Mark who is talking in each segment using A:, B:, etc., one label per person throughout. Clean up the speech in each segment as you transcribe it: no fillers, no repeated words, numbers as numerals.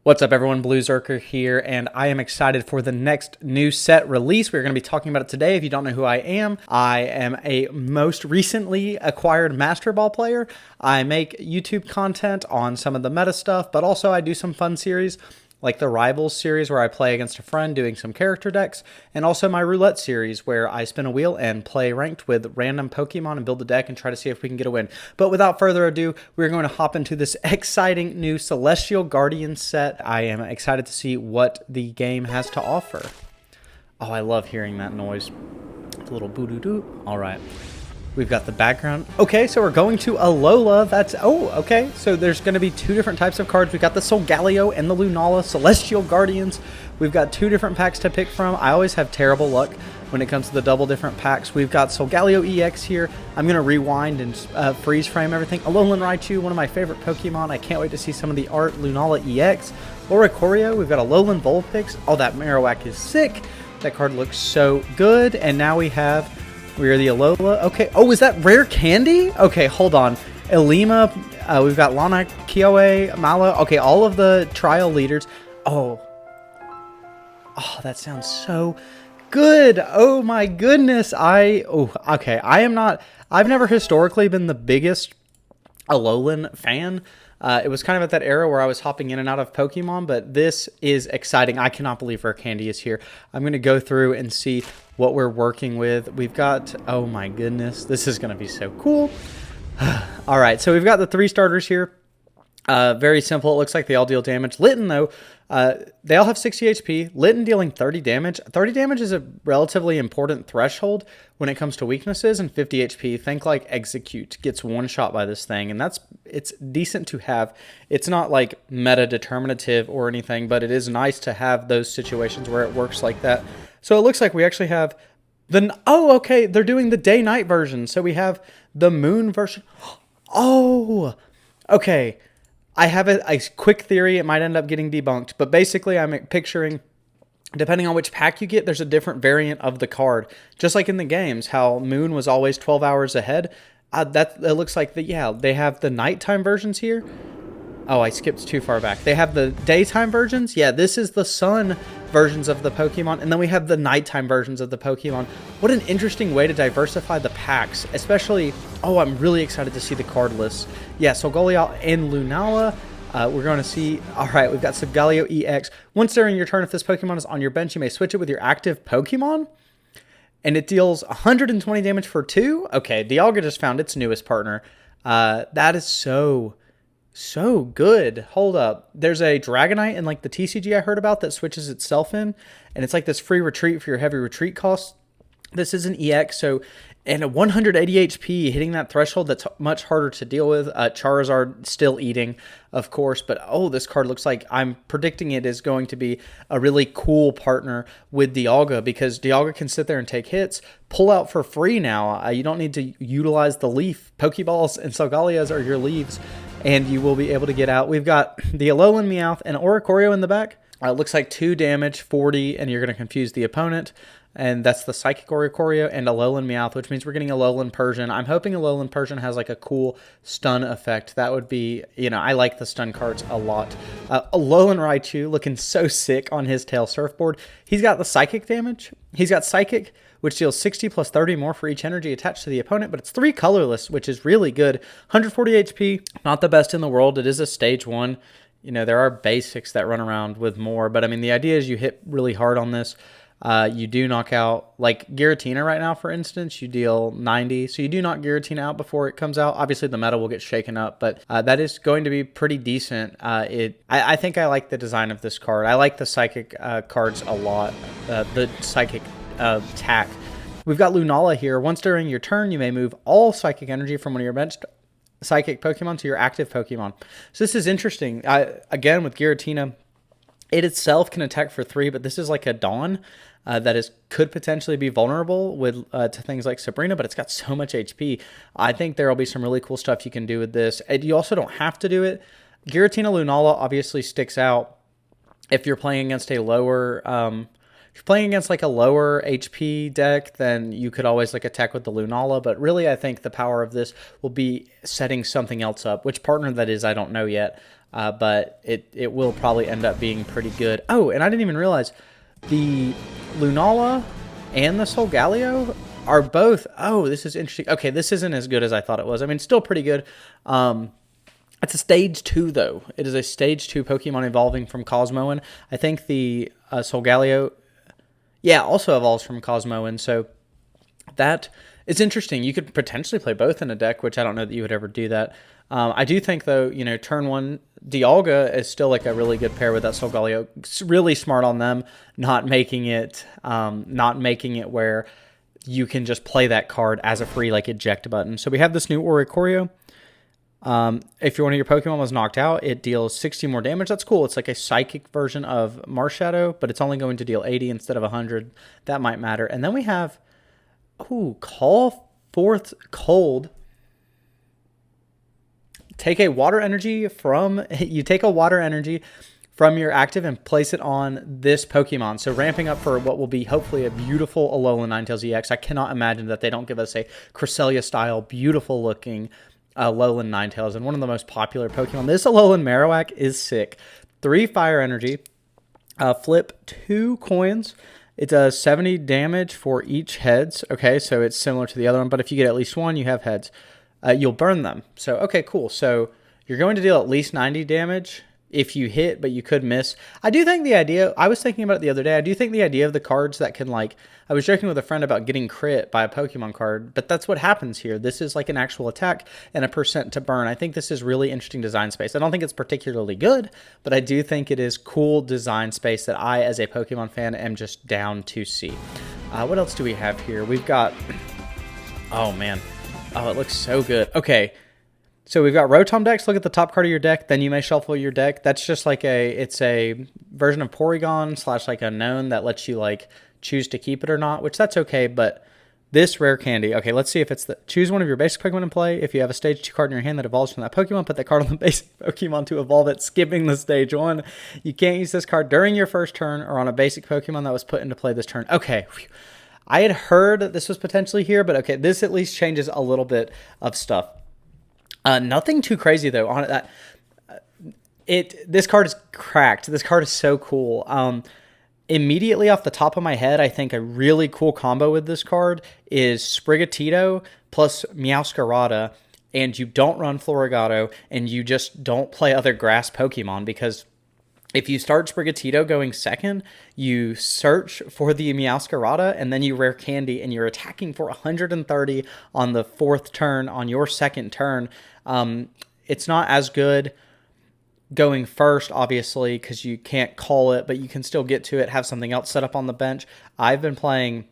A: What's up everyone, Blueserker here, and I am excited for the next new set release. We're going to be talking about it today. If you don't know who I am a most recently acquired Master Ball player. I make YouTube content on some of the meta stuff, but also I do some fun series like the Rivals series where I play against a friend doing some character decks, and also my Roulette series where I spin a wheel and play ranked with random Pokemon and build a deck and try to see if we can get a win. But without further ado, we're going to hop into this exciting new Celestial Guardian set. I am excited to see what the game has to offer. Oh, I love hearing that noise. It's a little boo-doo-doo. All right. We've got the background. Okay, so we're going to Alola. Okay. So there's going to be two different types of cards. We've got the Solgaleo and the Lunala Celestial Guardians. We've got two different packs to pick from. I always have terrible luck when it comes to the double different packs. We've got Solgaleo EX here. I'm going to rewind and freeze frame everything. Alolan Raichu, one of my favorite Pokemon. I can't wait to see some of the art. Lunala EX. Oricorio. We've got Alolan Vulpix. Oh, that Marowak is sick. That card looks so good. And now we are the Alola. Okay. Oh, is that rare candy? Okay, hold on. Elima. We've got Lana, Kioe, Mala. Okay, all of the trial leaders. Oh, that sounds so good. Oh my goodness. Okay. I've never historically been the biggest Alolan fan. It was kind of at that era where I was hopping in and out of Pokemon, but this is exciting. I cannot believe Rare Candy is here. I'm going to go through and see what we're working with. We've got, oh my goodness, this is going to be so cool. All right, so we've got the three starters here. Very simple. It looks like they all deal damage. Litten, though, they all have 60 HP. Litten dealing 30 damage. 30 damage is a relatively important threshold when it comes to weaknesses, and 50 HP. Think like Execute gets one shot by this thing, and it's decent to have. It's not like meta determinative or anything, but it is nice to have those situations where it works like that. So it looks like we actually have okay, they're doing the day-night version. So we have the moon version. Oh, okay. I have a quick theory. It might end up getting debunked, but basically I'm picturing, depending on which pack you get, there's a different variant of the card. Just like in the games, how Moon was always 12 hours ahead. It looks like they have the nighttime versions here. Oh, I skipped too far back. They have the daytime versions. Yeah, this is the sun versions of the Pokemon, and then we have the nighttime versions of the Pokemon. What an interesting way to diversify the packs, especially, I'm really excited to see the card lists. Yeah, Solgaleo and Lunala. We're going to see, all right, we've got Solgaleo EX. Once during your turn, if this Pokemon is on your bench, you may switch it with your active Pokemon, and it deals 120 damage for 2. Okay, Dialga just found its newest partner. That is so good. Hold up. There's a Dragonite in like the TCG I heard about that switches itself in, and it's like this free retreat for your heavy retreat cost. This is an EX, and a 180 HP, hitting that threshold, that's much harder to deal with. Charizard still eating, of course, but this card looks like, I'm predicting it is going to be a really cool partner with Dialga, because Dialga can sit there and take hits, pull out for free now. You don't need to utilize the leaf. Pokeballs and Solgaleas are your leaves, and you will be able to get out. We've got the Alolan Meowth and Oricorio in the back. It looks like 2 damage, 40, and you're going to confuse the opponent. And that's the Psychic Oricorio and Alolan Meowth, which means we're getting Alolan Persian. I'm hoping Alolan Persian has like a cool stun effect. That would be, I like the stun cards a lot. Alolan Raichu looking so sick on his tail surfboard. He's got the Psychic damage. He's got Psychic, which deals 60 plus 30 more for each energy attached to the opponent, but it's 3 colorless, which is really good. 140 HP, not the best in the world. It is a stage 1. There are basics that run around with more, but I mean, the idea is you hit really hard on this. You do knock out, like Giratina right now, for instance, you deal 90. So you do knock Giratina out before it comes out. Obviously, the meta will get shaken up, but that is going to be pretty decent. I think I like the design of this card. I like the Psychic cards a lot, the Psychic tack. We've got Lunala here. Once during your turn, you may move all Psychic energy from one of your benched Psychic Pokemon to your active Pokemon. So this is interesting. Again, with Giratina, it itself can attack for 3, but this is like a Dawn that could potentially be vulnerable with to things like Sabrina, but it's got so much HP. I think there will be some really cool stuff you can do with this. And you also don't have to do it. Giratina Lunala obviously sticks out if you're playing against a lower you're playing against like a lower HP deck, then you could always like attack with the Lunala. But really, I think the power of this will be setting something else up. Which partner that is, I don't know yet. But it will probably end up being pretty good. Oh, and I didn't even realize the Lunala and the Solgaleo are both... Oh, this is interesting. Okay, this isn't as good as I thought it was. I mean, still pretty good. It's a stage 2, though. It is a stage 2 Pokemon evolving from Cosmoem. I think the Solgaleo, yeah, also evolves from Cosmoem. So that is interesting. You could potentially play both in a deck, which I don't know that you would ever do that. I do think, though, you know, turn 1, Dialga is still like a really good pair with that Solgaleo. It's really smart on them, not making it where you can just play that card as a free like eject button. So we have this new Oricorio. If one of your Pokemon was knocked out, it deals 60 more damage. That's cool. It's like a psychic version of Marshadow, but it's only going to deal 80 instead of 100. That might matter. And then we have, Call Forth Cold. Take a water energy from your active and place it on this Pokemon. So ramping up for what will be hopefully a beautiful Alolan Ninetales EX. I cannot imagine that they don't give us a Cresselia style, beautiful looking Alolan Ninetales and one of the most popular Pokemon. This Alolan Marowak is sick. 3 fire energy. Flip 2 coins. It does 70 damage for each heads. Okay, so it's similar to the other one, but if you get at least 1, you have heads. You'll burn them. So, okay, cool. So you're going to deal at least 90 damage if you hit, but you could miss. I do think the idea, I was thinking about it the other day, I do think the idea of the cards that can like, I was joking with a friend about getting crit by a Pokemon card, but that's what happens here. This is like an actual attack and a percent to burn. I think this is really interesting design space. I don't think it's particularly good, but I do think it is cool design space that I, as a Pokemon fan, am just down to see. What else do we have here? We've got, oh man. Oh, it looks so good. Okay, so we've got Rotom decks. Look at the top card of your deck. Then you may shuffle your deck. That's just like it's a version of Porygon / like Unknown that lets you like choose to keep it or not, which that's okay. But this rare candy. Okay, let's see if it's choose one of your basic Pokemon in play. If you have a stage 2 card in your hand that evolves from that Pokemon, put that card on the basic Pokemon to evolve it, skipping the stage 1. You can't use this card during your first turn or on a basic Pokemon that was put into play this turn. Okay. Whew. I had heard that this was potentially here, but okay, this at least changes a little bit of stuff. Nothing too crazy though on that. This card is cracked. This card is so cool. Immediately off the top of my head, I think a really cool combo with this card is Sprigatito plus Meowscarada, and you don't run Floragato, and you just don't play other grass Pokemon, because if you start Sprigatito going second, you search for the Meowscarada, and then you rare candy, and you're attacking for 130 on the 4th turn, on your second turn. It's not as good going first, obviously, because you can't call it, but you can still get to it, have something else set up on the bench. I've been playing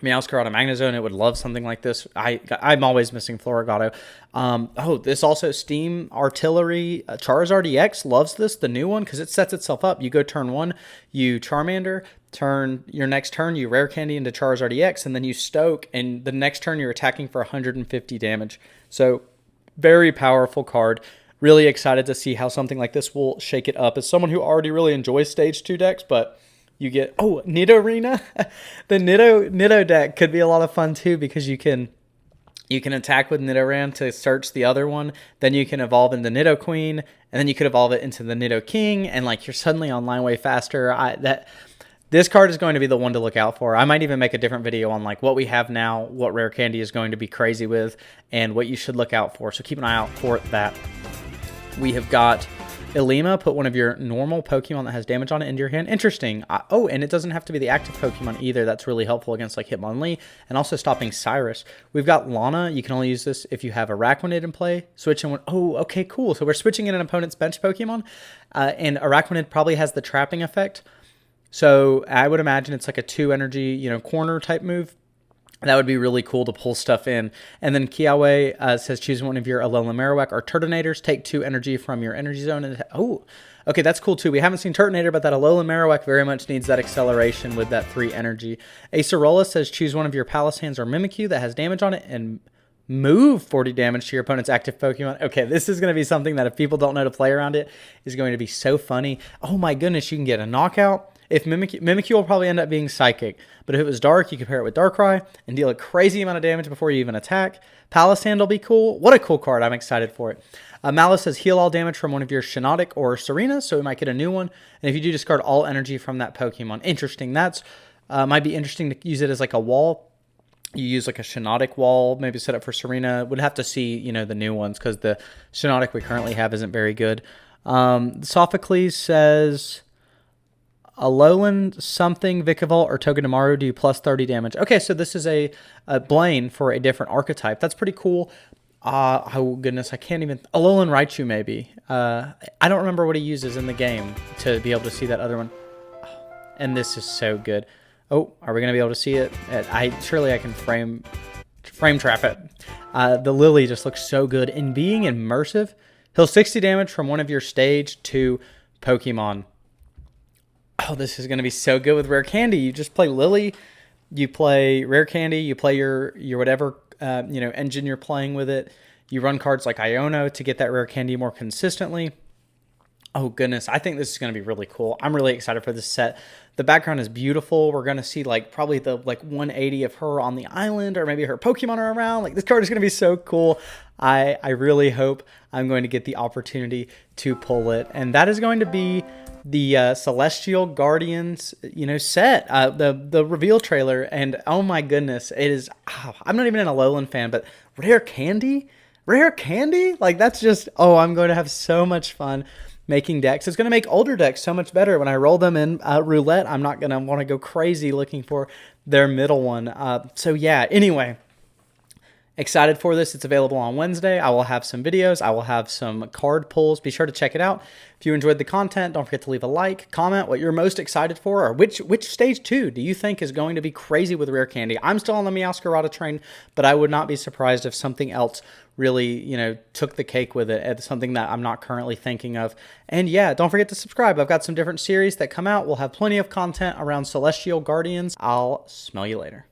A: Meowscarada Magnezone. It would love something like this. I'm always missing Floragato. This also Steam Artillery Charizard EX loves this, the new one, because it sets itself up. You go turn 1, you Charmander. Your next turn, you rare candy into Charizard EX, and then you Stoke, and the next turn you're attacking for 150 damage. So very powerful card. Really excited to see how something like this will shake it up. As someone who already really enjoys stage 2 decks, but you get, Nidorina. The Nido deck could be a lot of fun too, because you can attack with Nidoran to search the other one. Then you can evolve into Nidoqueen, and then you could evolve it into the Nidoking, and like you're suddenly online way faster. This card is going to be the one to look out for. I might even make a different video on like what we have now, what rare candy is going to be crazy with, and what you should look out for. So keep an eye out for that. We have got Ilima, put one of your normal Pokemon that has damage on it into your hand. Interesting. And it doesn't have to be the active Pokemon either. That's really helpful against like Hitmonlee and also stopping Cyrus. We've got Lana. You can only use this if you have Araquanid in play. Switch in one. Oh, okay, cool. So we're switching in an opponent's bench Pokemon. And Araquanid probably has the trapping effect. So I would imagine it's like a 2 energy, corner type move. That would be really cool to pull stuff in. And then Kiawe says choose one of your Alolan Marowak or Turtonators. Take 2 energy from your energy zone. And okay, that's cool too. We haven't seen Turtonator, but that Alolan Marowak very much needs that acceleration with that 3 energy. Acerola says choose one of your Palisandres or Mimikyu that has damage on it and move 40 damage to your opponent's active Pokemon. Okay, this is going to be something that if people don't know to play around it is going to be so funny. Oh my goodness, you can get a knockout. If Mimikyu will probably end up being Psychic, but if it was Dark, you could pair it with Darkrai and deal a crazy amount of damage before you even attack. Palace Hand will be cool. What a cool card. I'm excited for it. Malice says heal all damage from one of your Shiinotic or Serena, so we might get a new one. And if you do, discard all energy from that Pokemon. Interesting. That's might be interesting to use it as like a wall. You use like a Shiinotic wall, maybe set up for Serena. Would have to see, you know, the new ones because the Shiinotic we currently have isn't very good. Sophocles says Alolan something, Vikavolt, or Togedemaru do plus 30 damage. Okay, so this is a Blaine for a different archetype. That's pretty cool. Oh, goodness, I can't even... Alolan Raichu, maybe. I don't remember what he uses in the game to be able to see that other one. And this is so good. Oh, are we going to be able to see it? Surely I can frame trap it. The Lily just looks so good. In being immersive, he'll 60 damage from one of your stage 2 Pokemon. Oh, this is going to be so good with Rare Candy. You just play Lily, you play Rare Candy, you play your whatever engine you're playing with it. You run cards like Iono to get that Rare Candy more consistently. Oh, goodness. I think this is going to be really cool. I'm really excited for this set. The background is beautiful. We're going to see probably the 180 of her on the island, or maybe her Pokemon are around. This card is going to be so cool. I really hope I'm going to get the opportunity to pull it. And that is going to be the Celestial Guardians, set, the reveal trailer. And oh my goodness, it is, I'm not even an Alolan fan, but Rare Candy? That's just, I'm going to have so much fun making decks. It's going to make older decks so much better. When I roll them in roulette, I'm not going to want to go crazy looking for their middle one. So yeah, anyway, excited for this. It's available on Wednesday. I will have some videos. I will have some card pulls. Be sure to check it out. If you enjoyed the content, don't forget to leave a like, comment what you're most excited for, or which stage 2 do you think is going to be crazy with Rare Candy. I'm still on the Meowscarada train, but I would not be surprised if something else really, took the cake with it. It's something that I'm not currently thinking of. And yeah, don't forget to subscribe. I've got some different series that come out. We'll have plenty of content around Celestial Guardians. I'll smell you later.